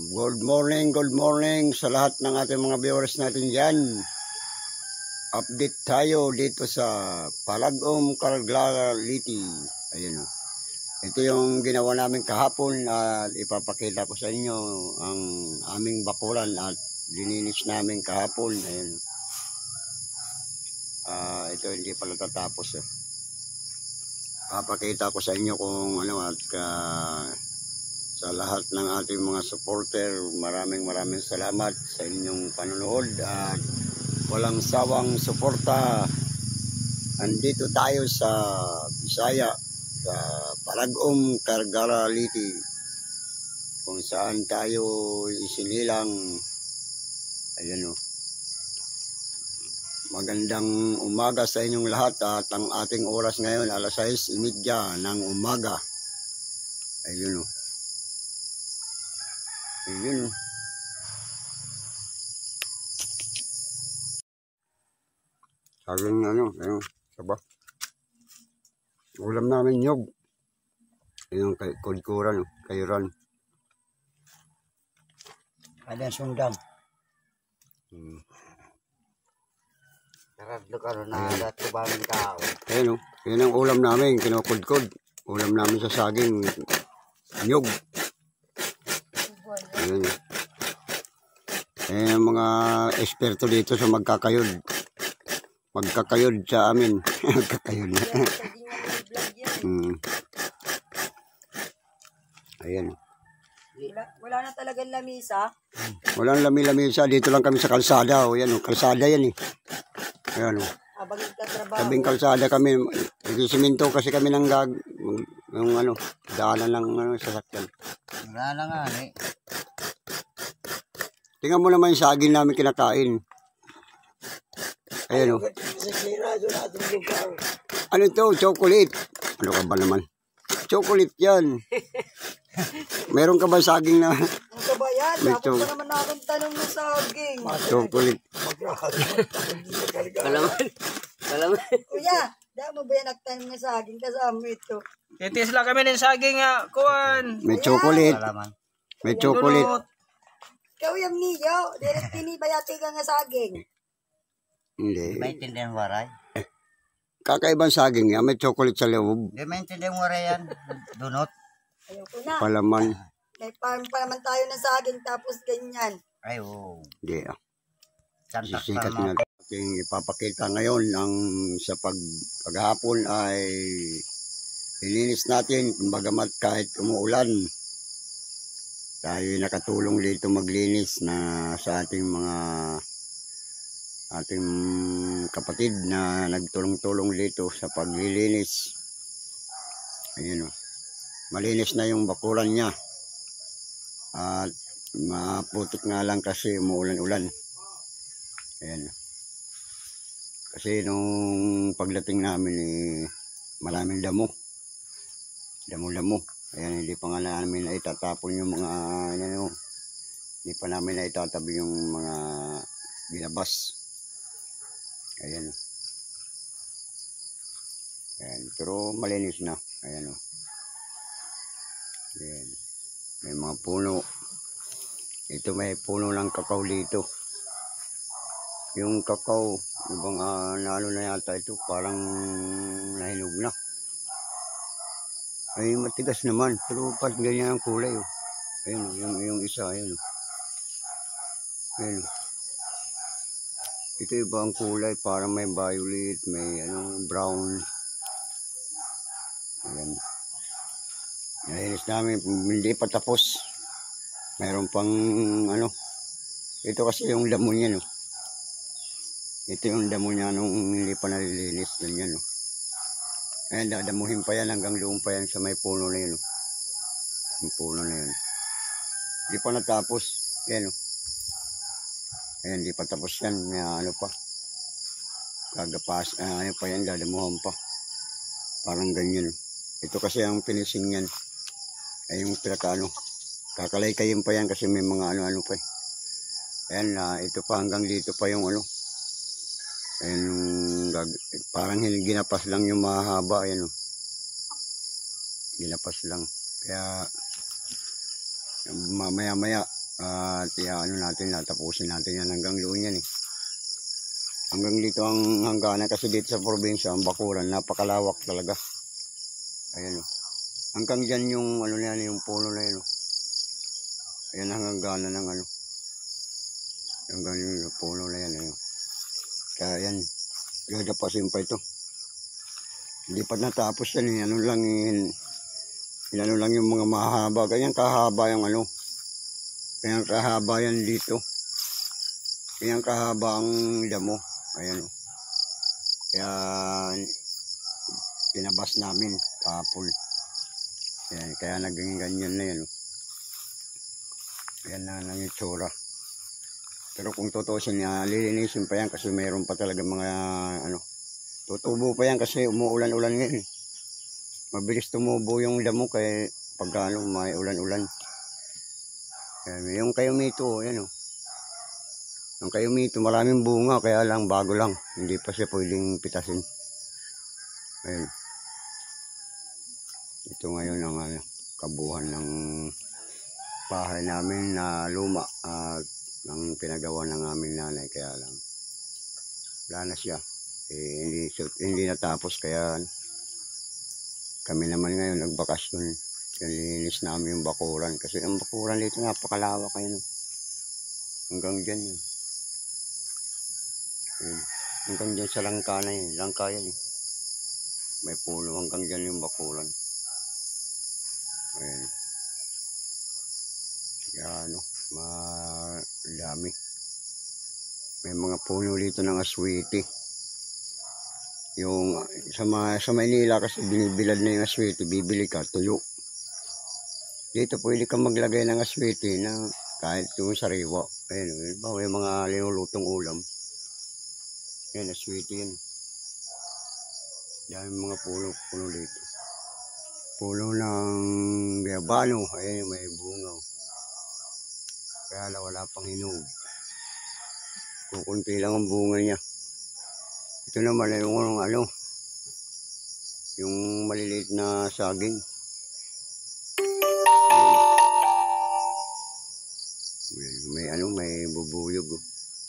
Good morning sa lahat ng ating mga viewers natin dyan. Update tayo dito sa Palagom, Caragaliti. Ayun o. Ito yung ginawa namin kahapon at ipapakita ko sa inyo ang aming bakuran at lininis namin kahapon. Ayun. Ito hindi pa natatapos. Papakita ko sa inyo kung ano at sa lahat ng ating mga supporter, maraming salamat sa inyong panonood at walang sawang suporta. Andito tayo sa Bisaya, sa Palagom, Caragaliti, kung saan tayo isinilang. Ayan o. Magandang umaga sa inyong lahat at ang ating oras ngayon alas 6:30 ng umaga. Ayun o. Ayun. Saging ayun, saba. Ulam namin nyog. Ayun, kudkuran, kayuran. Ada sundang. Taradlo ka na dato bang tao. Ayun o, yun ang ulam namin, kinukudkod. Ulam namin sa saging, nyog. Ayun. Mga eksperto dito sa magkakayod sa amin. Magkakayod na. Ayan. Wala na talagang lamisa. Walang lamisa. Dito lang kami sa kalsada. O yan o, kalsada yan eh. Ayan o. Habang nagtatrabaho. Tabing kalsada kami. Siminto kasi kami ng yung daanan lang sasakyan. Wala na nga eh. Tingnan mo naman yung saging namin kinakain. Ayan o. Ano ito? Chocolate. Ano ka ba naman? Chocolate yan. Meron ka ba saging na? Ano ka ba yan? Ako pa naman natin tanong ng saging. Chocolate. Kalaman. Kuya, dahil mo ba yan nagtanong ng saging kasama ito? Titis lang kami ng saging kuwan. May chocolate. May chocolate. Ikaw yung niyo. Direct tinibayati ka nga saging. Hindi. Maintindihan waray. Kakaibang saging yan. May chocolate sa loob. Hindi maintindihan waray yan. Dunot. Ayoko na. Palaman. May farm pa naman tayo ng saging tapos ganyan. Ay oo. Hindi Santak sisikat pa na ating ipapakita ngayon sa paghapon ay ilinis natin bagamat kahit umuulan. Tayo nakatulong dito maglinis na sa ating kapatid na nagtulong-tulong dito sa paglilinis. Ayun o. Malinis na yung bakuran niya. At maputik nga lang kasi umuulan-ulan. Ayan. Kasi nung pagdating namin maraming damo. Damo-damo. Ayan, hindi pa nga namin na itatapon yung mga hindi pa namin na itatabi yung mga binabas. Ayan. Ayan, pero malinis na. Ayan o. Ayan. May mga puno. Ito may puno ng kakao dito. Yung kakao, ibang nalo na yata ito, parang nahinog na. Ay matigas naman, pero pat ganyan ang kulay. Oh. Ayun, yung isa, ayun. Ayun. Ito iba ang kulay, parang may violet, may brown. Ayan. Nalinis namin, hindi pa tapos. Mayroon pang ito kasi yung damo niya, no. Ito yung damo niya nung hindi pa nalilinis, ganyan, no. Ayan, dadamuhin pa yan hanggang doon pa yan sa may puno na yun. Yung puno na yun. Hindi pa natapos. Ayan o. Ayan, hindi pa tapos yan. May pa. Kagapas. Pa yan, dadamuhan pa. Parang ganyan. Ito kasi ang finishing yan. Ay yung pinaka kakalay-kayin pa yan kasi may mga pa eh. Ayan, ito pa hanggang dito pa yung Ayan, parang ginapas lang yung mahaba. Ayan o. Ginapas lang. Kaya mamaya-maya At ano natin, natapusin natin yan hanggang doon yan eh. Hanggang dito ang hangganan kasi dito sa probinsya, ang bakuran, napakalawak talaga. Ayan o. Hanggang dyan yung ano na yan, yung puno na yan o. Ayan ang hangganan ng ano. Hanggang yung puno na yan. Ayan. Kaya yan, gagapasin pa ito. Hindi pa natapos yan eh. Ano lang yung mga mahaba. Ganyan kahaba yung ano. Ganyan kahaba yan dito. Ganyan kahaba ang damo. Ayan o. Kaya pinabas namin kahapon. Ayan, kaya naging ganyan na yan o. Ayan na lang yung tsura. Pero kung tutusin niya, lilinisin pa yan kasi mayroon pa talaga mga ano. Tutubo pa yan kasi umuulan-ulan ngayon. Mabilis tumubo yung damo kaya pag ano, may ulan-ulan. Yung kayumito, yan o. Yung kayumito, maraming bunga kaya lang bago lang. Hindi pa siya pwedeng pitasin. Ayan. Ito ngayon ang kabuhan ng bahay namin na luma at ang pinagawa ng aming nanay, kaya lang wala na siya hindi natapos, kaya kami naman ngayon nagbakasyon, nilinis namin yung bakuran kasi ang bakuran dito napakalawak kayo hanggang dyan yun. Hanggang dyan sa langka na yun, langka yan eh. May puno hanggang dyan yung bakuran. Ayan. Kaya ano, madami. May mga puno dito ng aswiti. Yung sa Maynila kasi binibilad na yung aswiti, bibili ka, tuyo. Dito pwede ka maglagay ng aswiti na kahit yung sariwa. Ayun, may mga linulutong ulam. Yan, aswiti yan. Dami mga puno dito. Puno ng biyabano, ayun may bunga. Kaya wala pang hinog. Kukunti lang ang bunga niya. Ito naman ay yung ano, yung maliliit na saging. May bubuyog.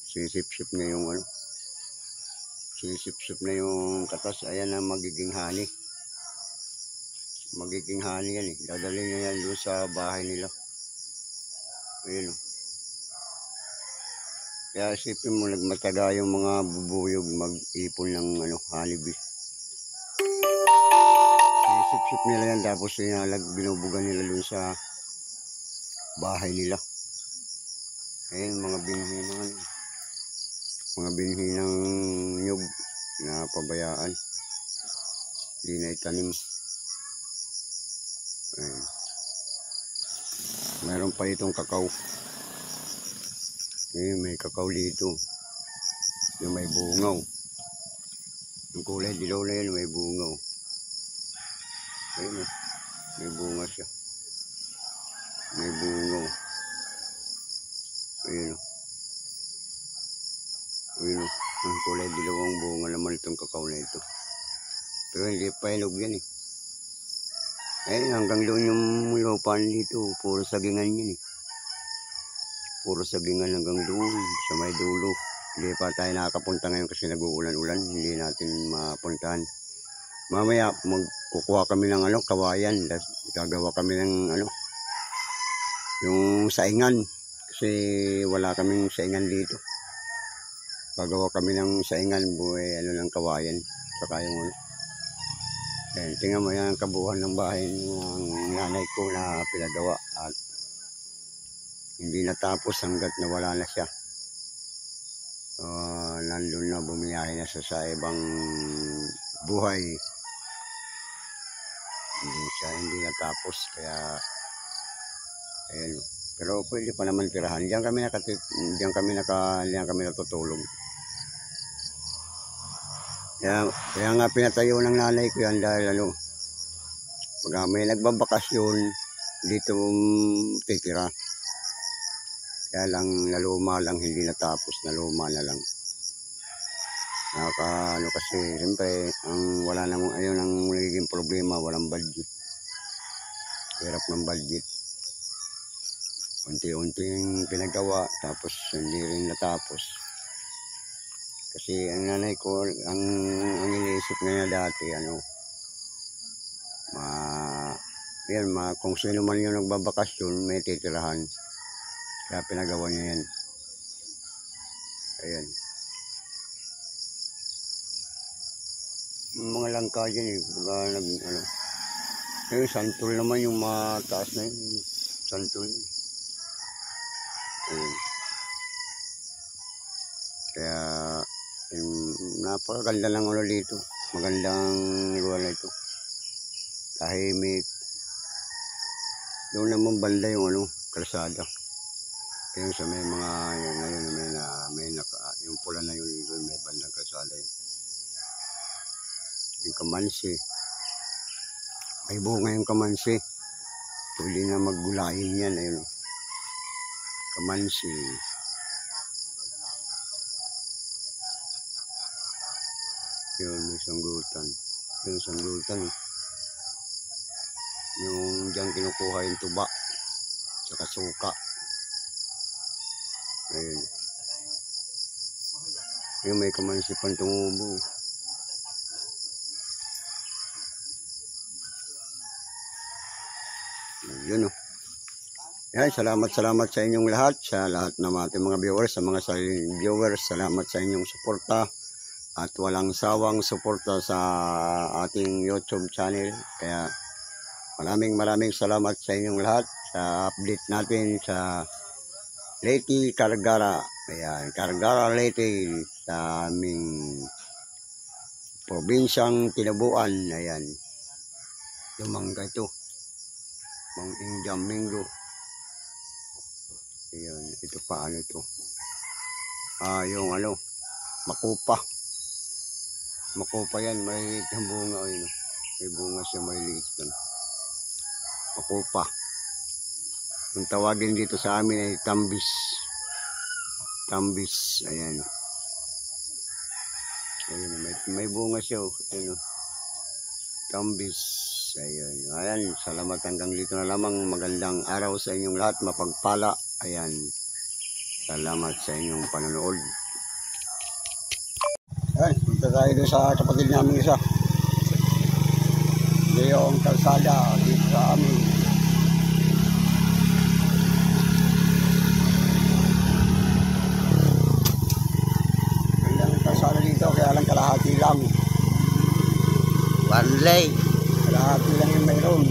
Sinisip-sip na yung ano. Sinisip-sip na yung katas. Ayan ang magiging hani. Magiging hani yan eh. Dadalhin na yan doon sa bahay nila. Ayun o. Kaya isipin mo, nagmataga yung mga bubuyog mag-ipon ng ano, honeybee. Sip-sip nila yan, tapos binubugan nila dun sa bahay nila. Ayun, mga binhi ng ano, mga binhi ng nyug na pabayaan. Hindi na itanim. Ayun. Mayroon pa itong kakao. May kakao dito. Yung may bungaw. Yung kulay dilaw na yan, may bungaw. Ayun, may bunga siya. May bungaw. Ayun. Ayun. Yung kulay dilaw ang bunga naman itong kakao na ito. Pero hindi pa hinog yan eh. Ayun, hanggang doon yung lupa dito. Puro sagingan yan eh. Puro sagingan hanggang doon sa may dulo. Hindi pa tayo nakakapunta ngayon kasi nag-uulan-ulan. Hindi natin mapuntahan. Mamaya magkukuha kami ng ano, kawayan. Gagawa kami ng ano, yung saingan. Kasi wala kaming saingan dito. Gagawa kami ng saingan, ano ng kawayan. Saka yung ano. Tingnan mo yan ang kabuuan ng bahay ng nanay ko na pinagawa. At hindi natapos hanggat nawala na siya. Nandun na, bumiyahe na siya sa ibang buhay. Hindi natapos, kaya ayun. Pero pwede pa naman tirahan. Diyan kami natutulog. Kaya nga pinatayo ng nanay ko yan dahil ano, pag may nagbabakasyon dito titira. Kaya lang naluma lang, hindi natapos, naluma na lang. Ano kasi, siyempre, wala namang, ayun ang nagiging problema, walang budget. Hirap ng budget. unti-unting pinagawa, tapos hindi rin natapos. Kasi ang nanay ko, ang iniisip na niya dati, kung sino man yung nagbabakasyon, may titirahan. Kaya pinagawa niya yan. Ayan. Mga langka dyan yung santol naman yung mataas na yun. Santol. Ayan. Kaya napakaganda lang dito. Magandang lugar na ito. Tahimik. Doon naman banda yung kalsada. Yung sa may mga ngayon yung pula na yun doon may bandang kalsada yun. Yung kamansi. May bunga yung kamansi. Pwede na maggulayin yan. Ayun. Kamansi. Yun, may sanggutan. Yung sanggutan. Yung dyan kinukuha yung tuba. Tsaka suka. Ayun. Yung may kamansi pang tumubo. Yun Yan, salamat sa inyong lahat, sa lahat ng ating mga viewers, sa mga silent viewers, salamat sa inyong suporta at walang sawang suporta sa ating YouTube channel. Kaya maraming salamat sa inyong lahat sa update natin sa Leyte, Cargara. Ayan, Cargara, Leyte, sa aming probinsyang Tinabuan. Ayan, lumangga ito. Mang Indyang Mingo. Ayan, ito pa ito. Yung makupa. Makupa yan, may bunga. May bunga siya, may liit yan. Makupa. Yung tawagin dito sa amin ay tambis. Tambis, ayan. Ayan, may bunga siya. Ayan, tambis. Ayan, salamat hanggang dito na lamang. Magandang araw sa inyong lahat, mapagpala. Ayan, salamat sa inyong panonood. Ayan, punta tayo doon sa kapatid namin isa. Yung kalsada dito sa amin. Gandang kalsada dito, kaya lang kalahati lang. One lane. Kalahati lang yung mayroon.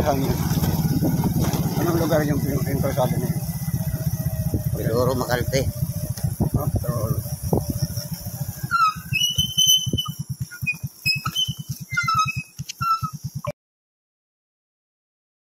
hangin. Anong lugar yung kalsada na yun? Pedoro Macalte. Pero